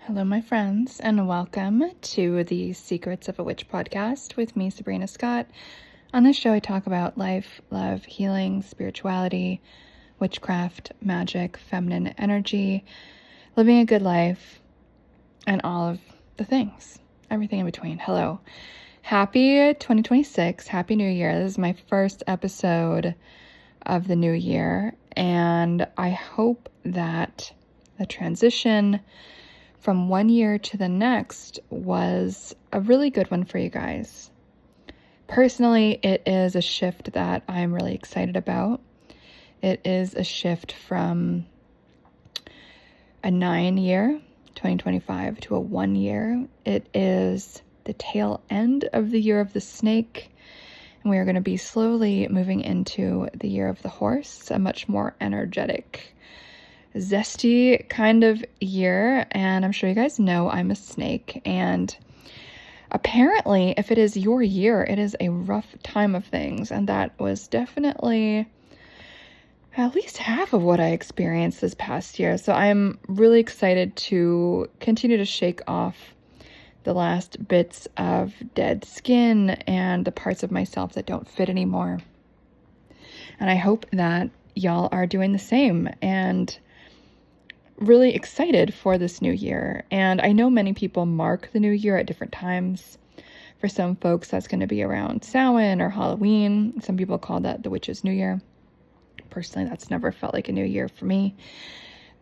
Hello, my friends, and welcome to the Secrets of a Witch podcast with me, Sabrina Scott. On this show, I talk about life, love, healing, spirituality, witchcraft, magic, feminine energy, living a good life, and all of the things, everything in between. Hello. Happy 2026. Happy New Year. This is my first episode of the new year, and I hope that the transition from one year to the next was a really good one for you guys. Personally, it is a shift that I'm really excited about. It is a shift from a 9-year, 2025, to a 1 year. It is the tail end of the year of the snake, and we are going to be slowly moving into the year of the horse, a much more energetic, zesty kind of year. And I'm sure you guys know I'm a snake, and apparently if it is your year, it is a rough time of things, and that was definitely at least half of what I experienced this past year. So I'm really excited to continue to shake off the last bits of dead skin and the parts of myself that don't fit anymore. And I hope that y'all are doing the same and really excited for this new year. And I know many people mark the new year at different times. For some folks, that's going to be around Samhain or Halloween. Some people call that the witch's new year. Personally, that's never felt like a new year for me.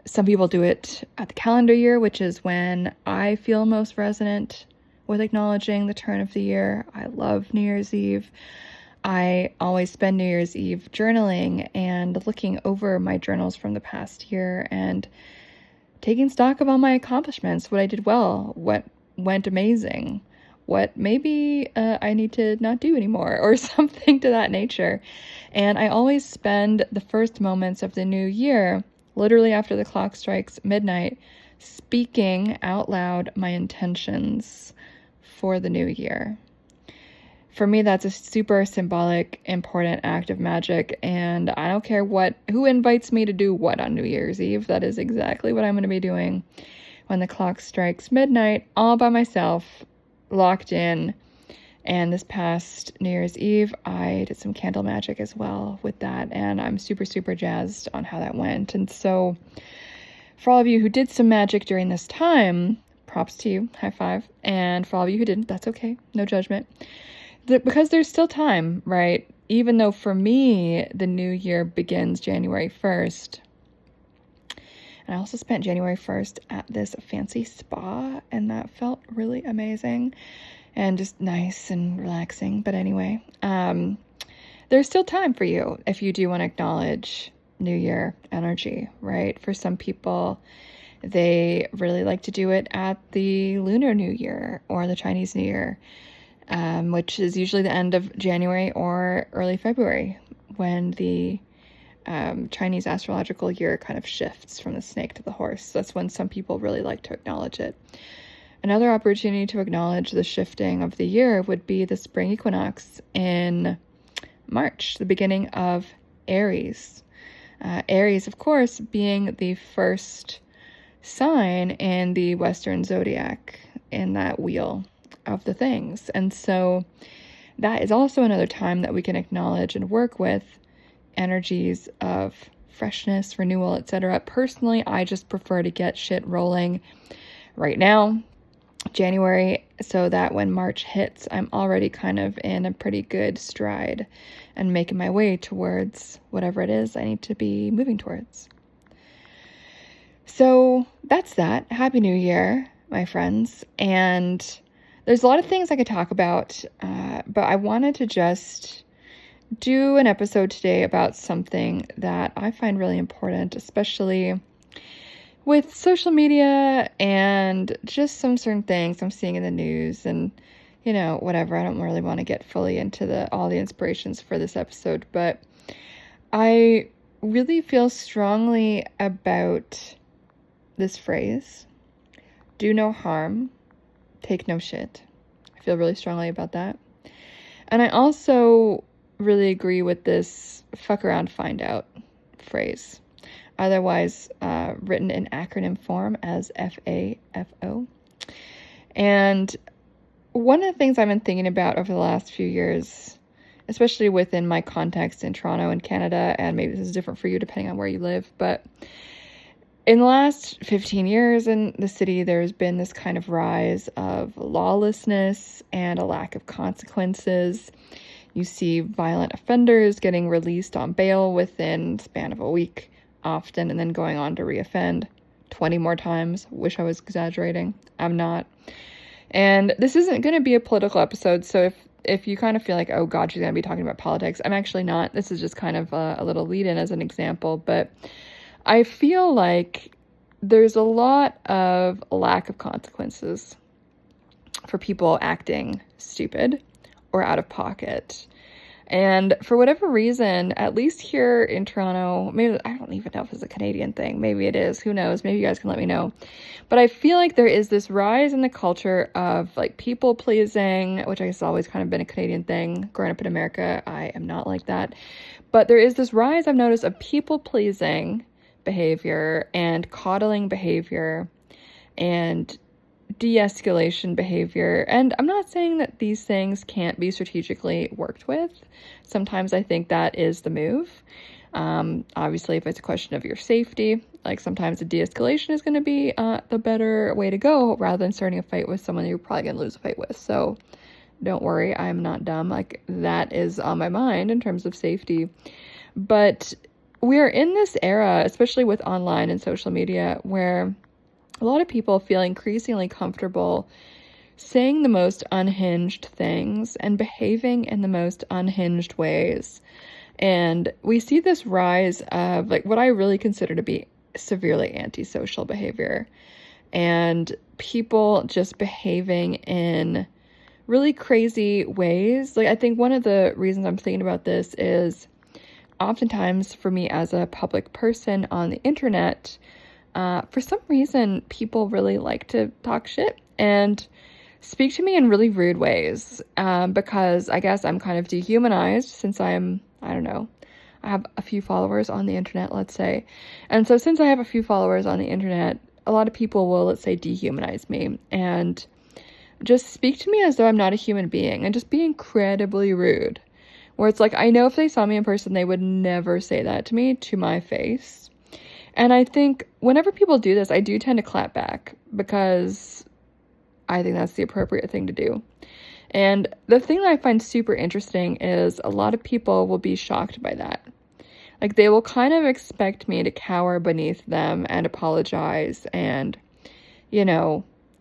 Some people do it at the calendar year, which is when I feel most resonant with acknowledging the turn of the year. I love New Year's Eve. I always spend New Year's Eve journaling and looking over my journals from the past year and taking stock of all my accomplishments, what I did well, what went amazing, what maybe I need to not do anymore, or something to that nature. And I always spend the first moments of the new year, literally after the clock strikes midnight, speaking out loud my intentions for the new year. For me, that's a super symbolic, important act of magic, and I don't care who invites me to do what on New Year's Eve. That is exactly what I'm going to be doing when the clock strikes midnight, all by myself, locked in. And this past New Year's Eve, I did some candle magic as well with that, and I'm super, super jazzed on how that went. And so, for all of you who did some magic during this time, props to you, high five. And for all of you who didn't, that's okay, no judgment. Because there's still time, right? Even though for me, the new year begins January 1st. And I also spent January 1st at this fancy spa, and that felt really amazing and just nice and relaxing. But anyway, there's still time for you if you do want to acknowledge New Year energy, right? For some people, they really like to do it at the Lunar New Year or the Chinese New Year. Which is usually the end of January or early February, when the Chinese astrological year kind of shifts from the snake to the horse. That's when some people really like to acknowledge it. Another opportunity to acknowledge the shifting of the year would be the spring equinox in March, the beginning of Aries. Aries, of course, being the first sign in the Western zodiac in that wheel of the things. And so that is also another time that we can acknowledge and work with energies of freshness, renewal, etc. Personally, I just prefer to get shit rolling right now, January, so that when March hits, I'm already kind of in a pretty good stride and making my way towards whatever it is I need to be moving towards. So that's that. Happy New Year, my friends. And there's a lot of things I could talk about, but I wanted to just do an episode today about something that I find really important, especially with social media and just some certain things I'm seeing in the news and, whatever. I don't really want to get fully into all the inspirations for this episode, but I really feel strongly about this phrase, do no harm, take no shit. I feel really strongly about that. And I also really agree with this fuck around, find out phrase. otherwise written in acronym form as FAFO. And one of the things I've been thinking about over the last few years, especially within my context in Toronto and Canada, and maybe this is different for you depending on where you live, but in the last 15 years in the city, there's been this kind of rise of lawlessness and a lack of consequences. You see violent offenders getting released on bail within the span of a week, often, and then going on to reoffend 20 more times. Wish I was exaggerating. I'm not. And this isn't going to be a political episode, so if you kind of feel like, oh God, she's going to be talking about politics, I'm actually not. This is just kind of a little lead-in as an example, but I feel like there's a lot of lack of consequences for people acting stupid or out of pocket. And for whatever reason, at least here in Toronto, maybe, I don't even know if it's a Canadian thing. Maybe it is. Who knows? Maybe you guys can let me know. But I feel like there is this rise in the culture of like people pleasing, which I guess has always kind of been a Canadian thing. Growing up in America, I am not like that. But there is this rise I've noticed of people pleasing behavior and coddling behavior and de-escalation behavior. And I'm not saying that these things can't be strategically worked with. Sometimes I think that is the move. Obviously, if it's a question of your safety, like sometimes the de-escalation is going to be the better way to go rather than starting a fight with someone you're probably going to lose a fight with. So don't worry, I'm not dumb. Like that is on my mind in terms of safety. But we are in this era, especially with online and social media, where a lot of people feel increasingly comfortable saying the most unhinged things and behaving in the most unhinged ways. And we see this rise of like what I really consider to be severely antisocial behavior and people just behaving in really crazy ways. Like I think one of the reasons I'm thinking about this is oftentimes for me as a public person on the internet, for some reason, people really like to talk shit and speak to me in really rude ways, because I guess I'm kind of dehumanized since I have a few followers on the internet, let's say. And so since I have a few followers on the internet, a lot of people will, let's say, dehumanize me and just speak to me as though I'm not a human being and just be incredibly rude. Where it's like, I know if they saw me in person, they would never say that to me to my face. And I think whenever people do this, I do tend to clap back because I think that's the appropriate thing to do. And the thing that I find super interesting is a lot of people will be shocked by that. Like they will kind of expect me to cower beneath them and apologize and,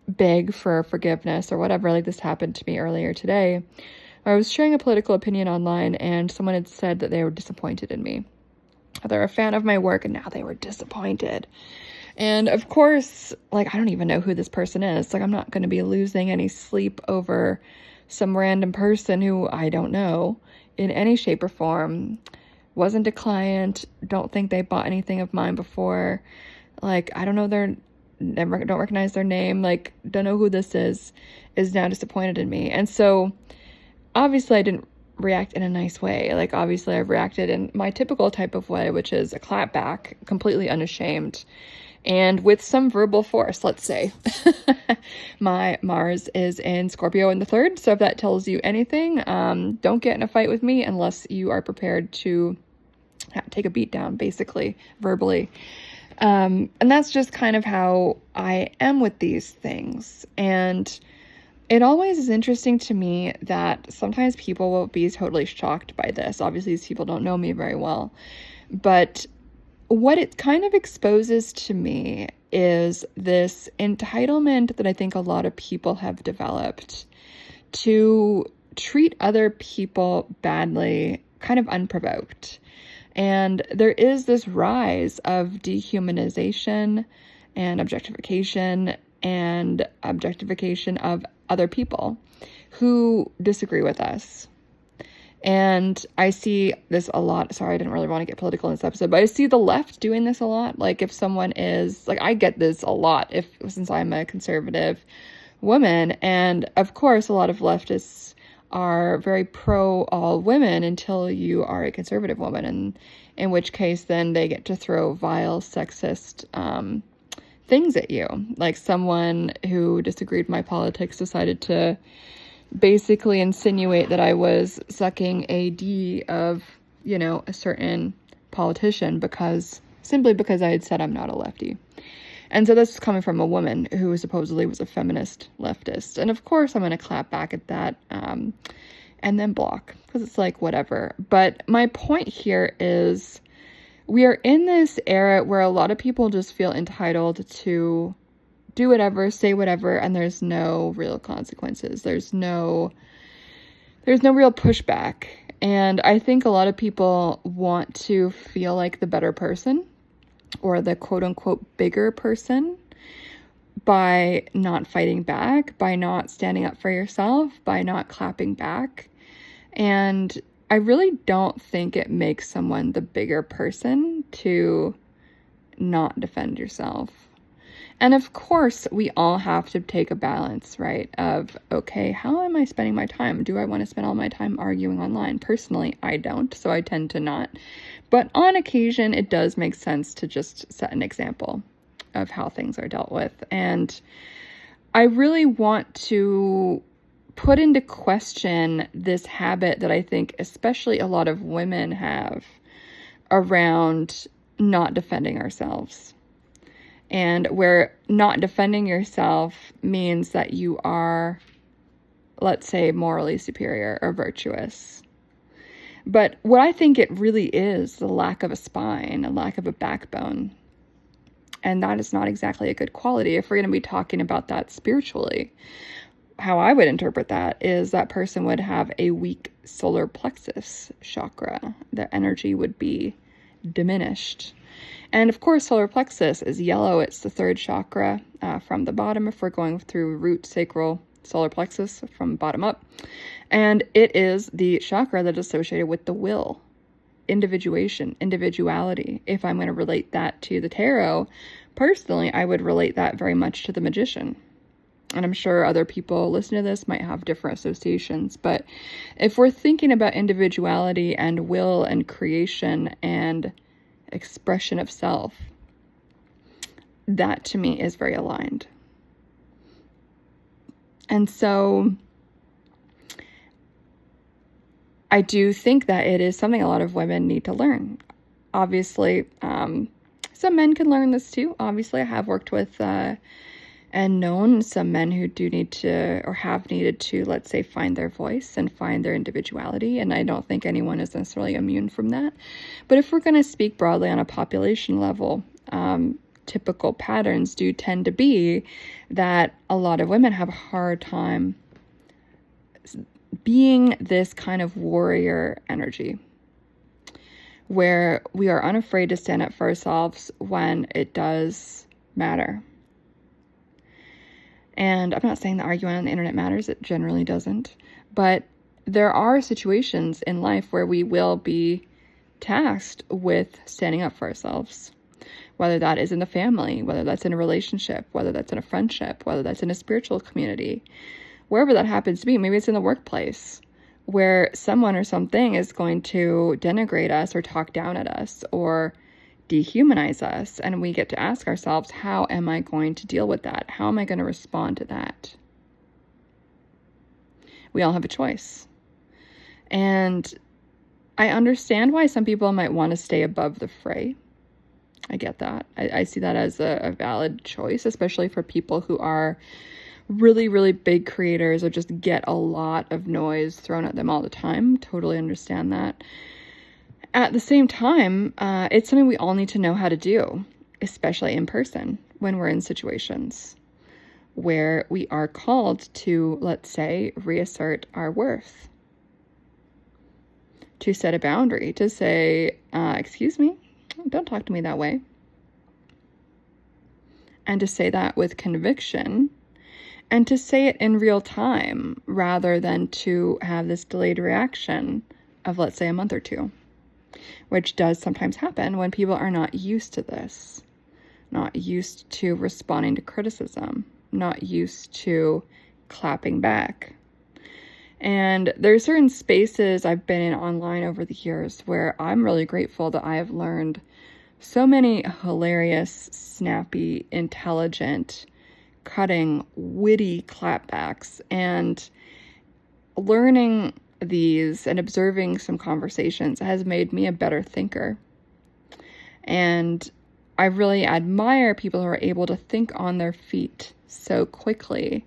beg for forgiveness or whatever. Like this happened to me earlier today. I was sharing a political opinion online and someone had said that they were disappointed in me. They're a fan of my work and now they were disappointed. And of course, like, I don't even know who this person is. Like, I'm not going to be losing any sleep over some random person who I don't know in any shape or form. Wasn't a client. Don't think they bought anything of mine before. Like, I don't know don't recognize their name. Like, don't know who this is now disappointed in me. And so obviously I didn't react in a nice way. Like obviously I've reacted in my typical type of way, which is a clap back, completely unashamed, and with some verbal force, let's say. My Mars is in Scorpio in the 3rd, so if that tells you anything, don't get in a fight with me unless you are prepared to take a beat down, basically, verbally. And that's just kind of how I am with these things. And it always is interesting to me that sometimes people will be totally shocked by this. Obviously, these people don't know me very well. But what it kind of exposes to me is this entitlement that I think a lot of people have developed to treat other people badly, kind of unprovoked. And there is this rise of dehumanization and objectification of other people who disagree with us. And I see this a lot. Sorry, I didn't really want to get political in this episode, but I see the left doing this a lot. Like if someone is like, I get this a lot since I'm a conservative woman. And of course, a lot of leftists are very pro all women until you are a conservative woman. And in which case then they get to throw vile, sexist things at you. Like someone who disagreed with my politics decided to basically insinuate that I was sucking AD of, a certain politician simply because I had said I'm not a lefty. And so this is coming from a woman who supposedly was a feminist leftist. And of course I'm going to clap back at that and then block, because it's like, whatever. But my point here is we are in this era where a lot of people just feel entitled to do whatever, say whatever, and there's no real consequences. There's no real pushback. And I think a lot of people want to feel like the better person, or the quote unquote bigger person, by not fighting back, by not standing up for yourself, by not clapping back. And I really don't think it makes someone the bigger person to not defend yourself. And of course, we all have to take a balance, right? Of, okay, how am I spending my time? Do I want to spend all my time arguing online? Personally, I don't, so I tend to not. But on occasion, it does make sense to just set an example of how things are dealt with. And I really want to put into question this habit that I think especially a lot of women have around not defending ourselves. And where not defending yourself means that you are, let's say, morally superior or virtuous. But what I think it really is the lack of a spine, a lack of a backbone. And that is not exactly a good quality if we're going to be talking about that spiritually. How I would interpret that is that person would have a weak solar plexus chakra. Their energy would be diminished. And of course, solar plexus is yellow. It's the third chakra from the bottom if we're going through root, sacral, solar plexus from bottom up. And it is the chakra that is associated with the will, individuation, individuality. If I'm going to relate that to the tarot, personally, I would relate that very much to the magician. And I'm sure other people listening to this might have different associations. But if we're thinking about individuality and will and creation and expression of self, that to me is very aligned. And so I do think that it is something a lot of women need to learn. Obviously, some men can learn this too. Obviously, I have worked with and known some men who do need to, or have needed to, let's say, find their voice and find their individuality. And I don't think anyone is necessarily immune from that. But if we're going to speak broadly on a population level, typical patterns do tend to be that a lot of women have a hard time being this kind of warrior energy, where we are unafraid to stand up for ourselves when it does matter. And I'm not saying that arguing on the internet matters. It generally doesn't. But there are situations in life where we will be tasked with standing up for ourselves, whether that is in the family, whether that's in a relationship, whether that's in a friendship, whether that's in a spiritual community, wherever that happens to be. Maybe it's in the workplace where someone or something is going to denigrate us or talk down at us or dehumanize us, and we get to ask ourselves, how am I going to deal with that? How am I going to respond to that? We all have a choice. And I understand why some people might want to stay above the fray. I get that. I see that as a valid choice, especially for people who are really, really big creators or just get a lot of noise thrown at them all the time. Totally understand that. At the same time, it's something we all need to know how to do, especially in person when we're in situations where we are called to, let's say, reassert our worth, to set a boundary, to say, excuse me, don't talk to me that way. And to say that with conviction, and to say it in real time rather than to have this delayed reaction of, let's say, a month or two. Which does sometimes happen when people are not used to this, not used to responding to criticism, not used to clapping back. And there are certain spaces I've been in online over the years where I'm really grateful that I have learned so many hilarious, snappy, intelligent, cutting, witty clapbacks. And learning these and observing some conversations has made me a better thinker. And I really admire people who are able to think on their feet so quickly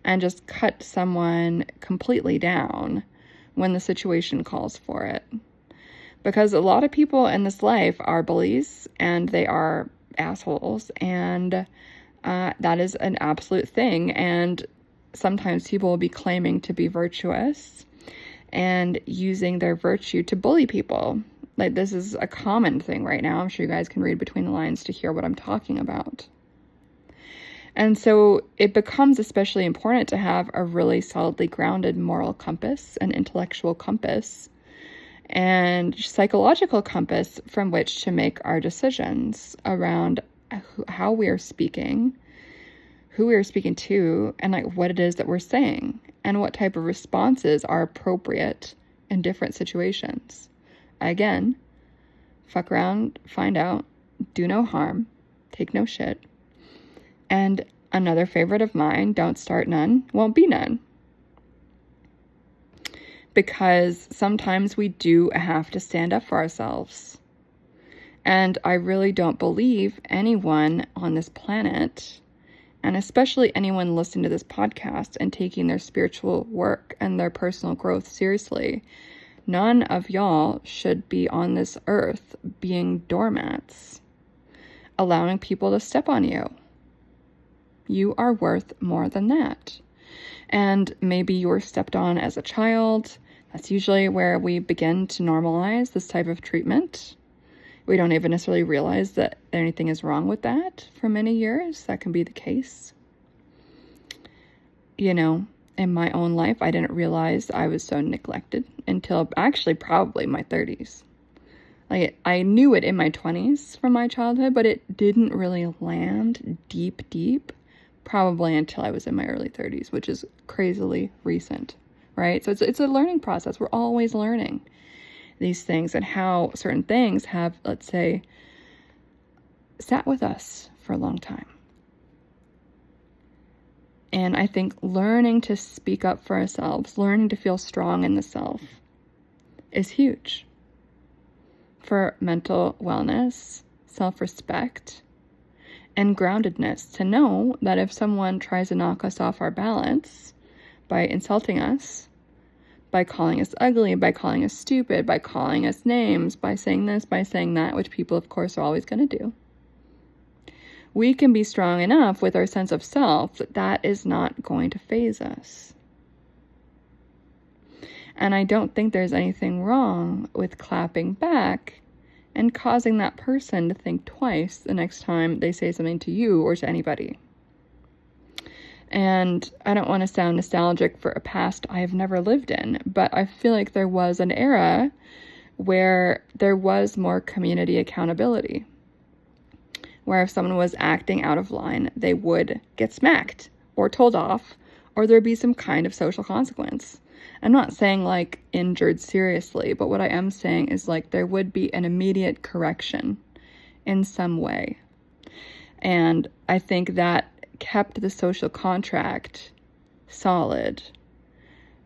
and just cut someone completely down when the situation calls for it. Because a lot of people in this life are bullies and they are assholes, and that is an absolute thing. And sometimes people will be claiming to be virtuous and using their virtue to bully people. Like, this is a common thing right now. I'm sure you guys can read between the lines to hear what I'm talking about. And so it becomes especially important to have a really solidly grounded moral compass, an intellectual compass, and psychological compass from which to make our decisions around how we are speaking, who we are speaking to, and like what it is that we're saying, and what type of responses are appropriate in different situations. Again, fuck around, find out, do no harm, take no shit. And another favorite of mine, don't start none, won't be none. Because sometimes we do have to stand up for ourselves. And I really don't believe anyone on this planet, and especially anyone listening to this podcast and taking their spiritual work and their personal growth seriously, none of y'all should be on this earth being doormats, allowing people to step on you. You are worth more than that. And maybe you were stepped on as a child. That's usually where we begin to normalize this type of treatment. We don't even necessarily realize that anything is wrong with that for many years. That can be the case. You know, in my own life, I didn't realize I was so neglected until actually probably my 30s. Like, I knew it in my 20s from my childhood, but it didn't really land deep, probably until I was in my early 30s, which is crazily recent, right? So it's a learning process. We're always learning these things and how certain things have, let's say, sat with us for a long time. And I think learning to speak up for ourselves, learning to feel strong in the self is huge for mental wellness, self-respect, and groundedness, to know that if someone tries to knock us off our balance by insulting us, by calling us ugly, by calling us stupid, by calling us names, by saying this, by saying that, which people, of course, are always going to do, we can be strong enough with our sense of self that that is not going to faze us. And I don't think there's anything wrong with clapping back and causing that person to think twice the next time they say something to you or to anybody. And I don't want to sound nostalgic for a past I have never lived in, but I feel like there was an era where there was more community accountability, where if someone was acting out of line, they would get smacked or told off, or there'd be some kind of social consequence. I'm not saying like injured seriously, but what I am saying is like there would be an immediate correction in some way. And I think that kept the social contract solid,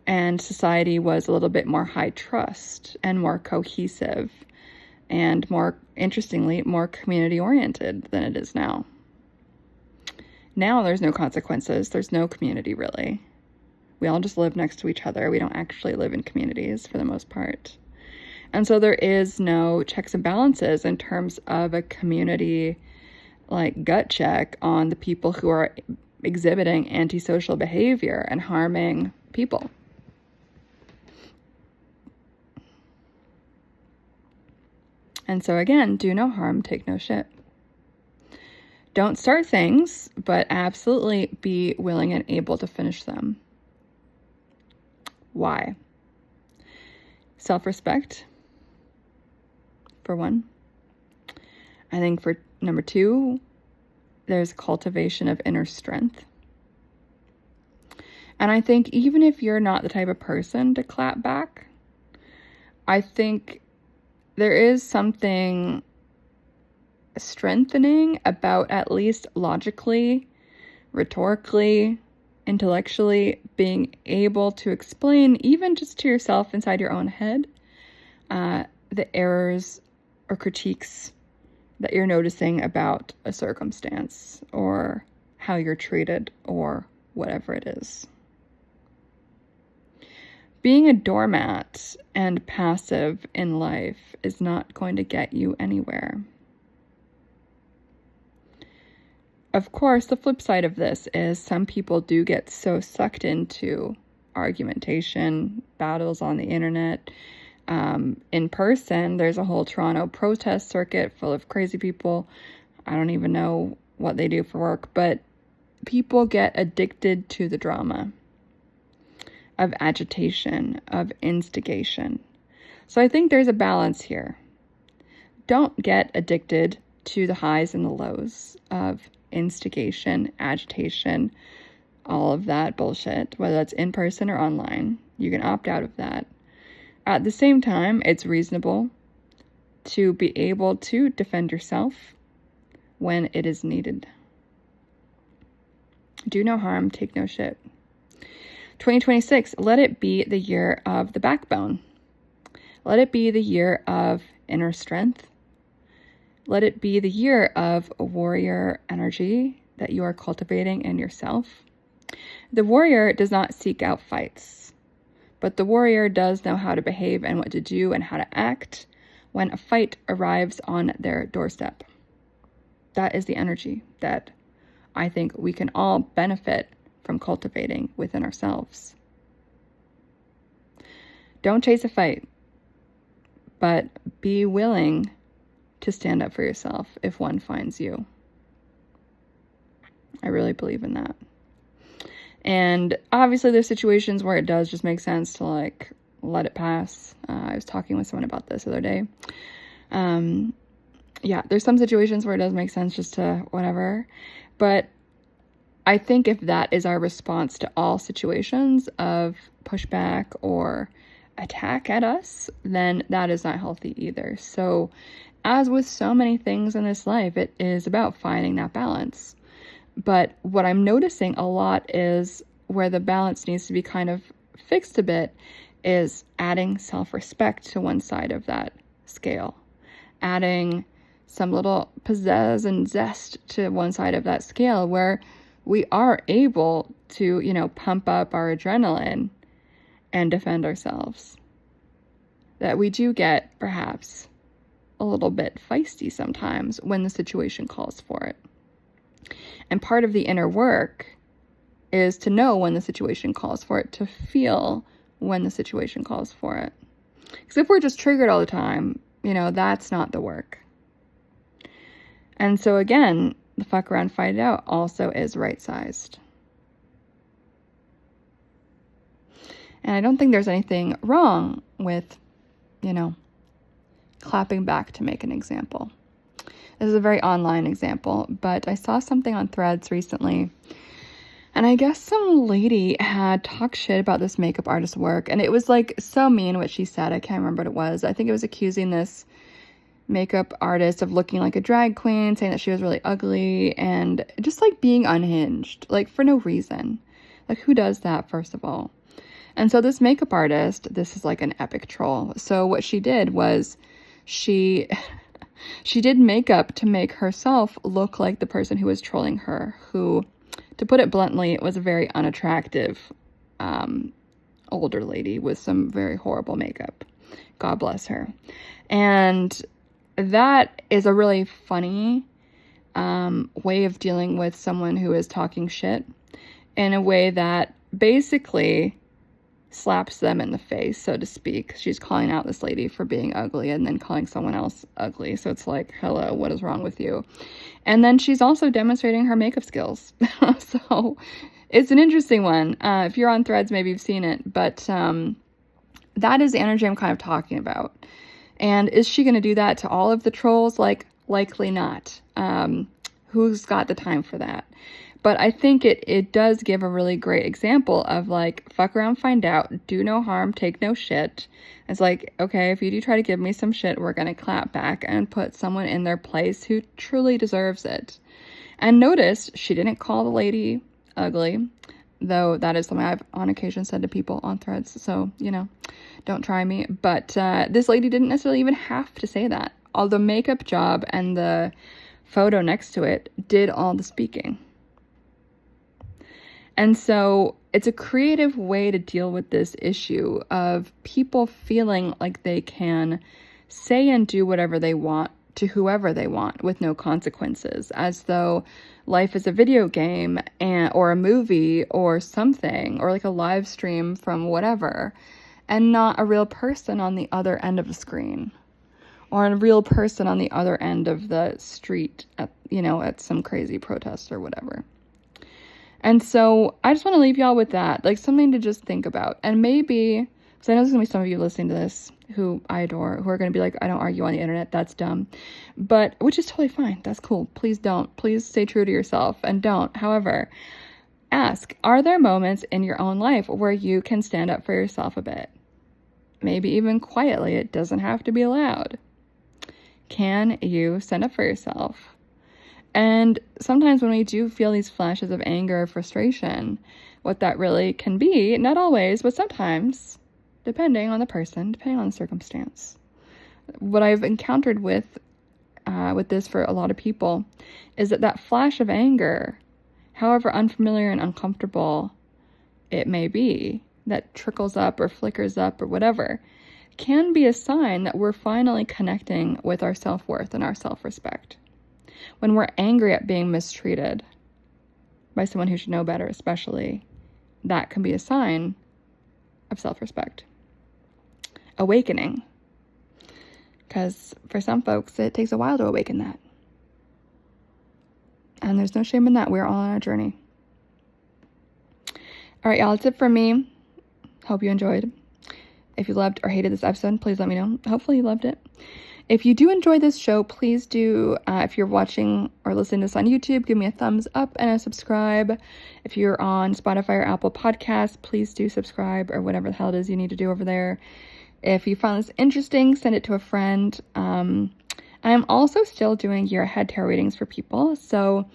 and society was a little bit more high trust and more cohesive and more, interestingly, more community oriented than it is now. Now there's no consequences. There's no community really. We all just live next to each other. We don't actually live in communities for the most part. And so there is no checks and balances in terms of a community like gut check on the people who are exhibiting antisocial behavior and harming people. And so again, do no harm, take no shit. Don't start things, but absolutely be willing and able to finish them. Why? Self-respect, for one. I think for number two, there's cultivation of inner strength. And I think even if you're not the type of person to clap back, I think there is something strengthening about, at least logically, rhetorically, intellectually, being able to explain, even just to yourself inside your own head, the errors or critiques that you're noticing about a circumstance or how you're treated or whatever it is. Being a doormat and passive in life is not going to get you anywhere. Of course, the flip side of this is some people do get so sucked into argumentation, battles on the internet. In person, there's a whole Toronto protest circuit full of crazy people. I don't even know what they do for work, but people get addicted to the drama of agitation, of instigation. So I think there's a balance here. Don't get addicted to the highs and the lows of instigation, agitation, all of that bullshit, whether that's in person or online. You can opt out of that. At the same time, it's reasonable to be able to defend yourself when it is needed. Do no harm, take no shit. 2026, let it be the year of the backbone. Let it be the year of inner strength. Let it be the year of a warrior energy that you are cultivating in yourself. The warrior does not seek out fights, but the warrior does know how to behave and what to do and how to act when a fight arrives on their doorstep. That is the energy that I think we can all benefit from cultivating within ourselves. Don't chase a fight, but be willing to stand up for yourself if one finds you. I really believe in that. And obviously there's situations where it does just make sense to like let it pass. I was talking with someone about this the other day. There's some situations where it does make sense just to whatever. But I think if that is our response to all situations of pushback or attack at us, then that is not healthy either. So as with so many things in this life, it is about finding that balance. But what I'm noticing a lot is where the balance needs to be kind of fixed a bit is adding self-respect to one side of that scale. Adding some little pizzazz and zest to one side of that scale where we are able to, pump up our adrenaline and defend ourselves. That we do get perhaps a little bit feisty sometimes when the situation calls for it. And part of the inner work is to know when the situation calls for it, to feel when the situation calls for it. Because if we're just triggered all the time, that's not the work. And so again, the fuck around, fight it out also is right-sized. And I don't think there's anything wrong with, clapping back to make an example. This is a very online example, but I saw something on Threads recently, and I guess some lady had talked shit about this makeup artist's work, and it was like so mean what she said. I can't remember what it was. I think it was accusing this makeup artist of looking like a drag queen, saying that she was really ugly, and just like being unhinged, like for no reason. Like who does that, first of all? And so this makeup artist, this is like an epic troll. So what she did was she did makeup to make herself look like the person who was trolling her, who, to put it bluntly, was a very unattractive older lady with some very horrible makeup. God bless her. And that is a really funny way of dealing with someone who is talking shit in a way that basically slaps them in the face, so to speak. She's calling out this lady for being ugly and then calling someone else ugly. So it's like, hello, what is wrong with you? And then she's also demonstrating her makeup skills. So it's an interesting one. If you're on Threads, maybe you've seen it. But that is the energy I'm kind of talking about. And is she going to do that to all of the trolls? Like, likely not. Who's got the time for that? But I think it does give a really great example of like, fuck around, find out, do no harm, take no shit. It's like, okay, if you do try to give me some shit, we're going to clap back and put someone in their place who truly deserves it. And notice she didn't call the lady ugly, though that is something I've on occasion said to people on Threads. So, don't try me. But this lady didn't necessarily even have to say that. All the makeup job and the photo next to it did all the speaking. And so it's a creative way to deal with this issue of people feeling like they can say and do whatever they want to whoever they want with no consequences, as though life is a video game or a movie or something, or like a live stream from whatever, and not a real person on the other end of the screen, or a real person on the other end of the street at some crazy protest or whatever. And so I just want to leave y'all with that, like something to just think about. And maybe, because I know there's going to be some of you listening to this who I adore, who are going to be like, I don't argue on the internet, that's dumb. But, which is totally fine, that's cool. Please don't. Please stay true to yourself and don't. However, ask, are there moments in your own life where you can stand up for yourself a bit? Maybe even quietly, it doesn't have to be loud. Can you stand up for yourself? And sometimes when we do feel these flashes of anger or frustration, what that really can be, not always, but sometimes, depending on the person, depending on the circumstance. What I've encountered with this for a lot of people is that flash of anger, however unfamiliar and uncomfortable it may be, that trickles up or flickers up or whatever, can be a sign that we're finally connecting with our self-worth and our self-respect. When we're angry at being mistreated by someone who should know better, especially, that can be a sign of self-respect. Awakening. Because for some folks, it takes a while to awaken that. And there's no shame in that. We're all on a journey. All right, y'all, that's it for me. Hope you enjoyed. If you loved or hated this episode, please let me know. Hopefully you loved it. If you do enjoy this show, please do, if you're watching or listening to this on YouTube, give me a thumbs up and a subscribe. If you're on Spotify or Apple Podcasts, please do subscribe or whatever the hell it is you need to do over there. If you found this interesting, send it to a friend. I am also still doing year ahead tarot readings for people, so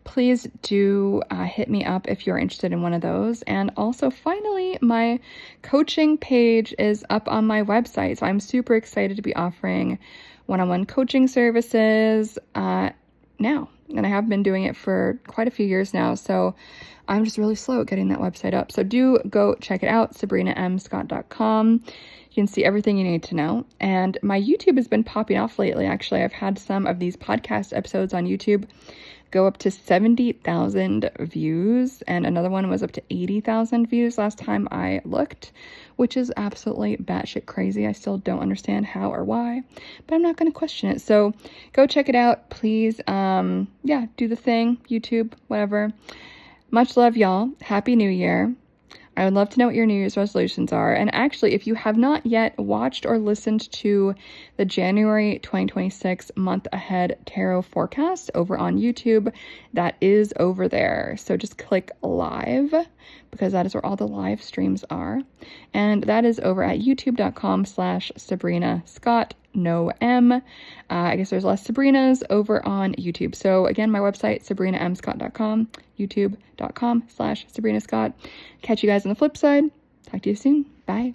please do hit me up if you're interested in one of those. And also, finally, my coaching page is up on my website. So I'm super excited to be offering one-on-one coaching services now. And I have been doing it for quite a few years now. So I'm just really slow at getting that website up. So do go check it out, sabrinamscott.com. You can see everything you need to know. And my YouTube has been popping off lately. Actually, I've had some of these podcast episodes on YouTube go up to 70,000 views, and another one was up to 80,000 views last time I looked, which is absolutely batshit crazy. I still don't understand how or why, but I'm not going to question it. So go check it out, please. Do the thing, YouTube, whatever. Much love, y'all. Happy New Year. I would love to know what your New Year's resolutions are. And actually, if you have not yet watched or listened to the January 2026 month ahead tarot forecast over on YouTube, that is over there. So just click live, because that is where all the live streams are. And that is over at youtube.com/Sabrina Scott. No M. I guess there's less Sabrinas over on YouTube. So again, my website, sabrinamscott.com, youtube.com/Sabrina Scott. Catch you guys on the flip side. Talk to you soon. Bye.